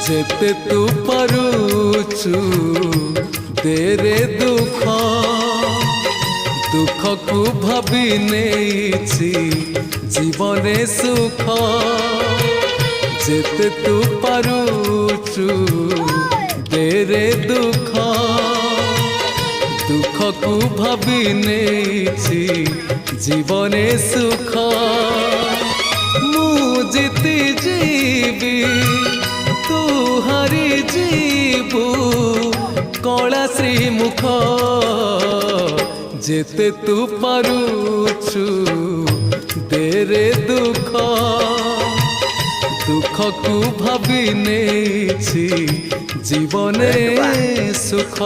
जेते तू पारुचु तेरे दुख दुख को भाभी नेछि जीवने सुख जेते तू पारुचु तेरे दुख दुख को भाभी नेछि जीवने सुख मु जीती जीवी तू हारी जीवु कला श्रीमुख जेते तू पारुचु तेरे दुख दुख को भाभी नेछि जीवने सुख।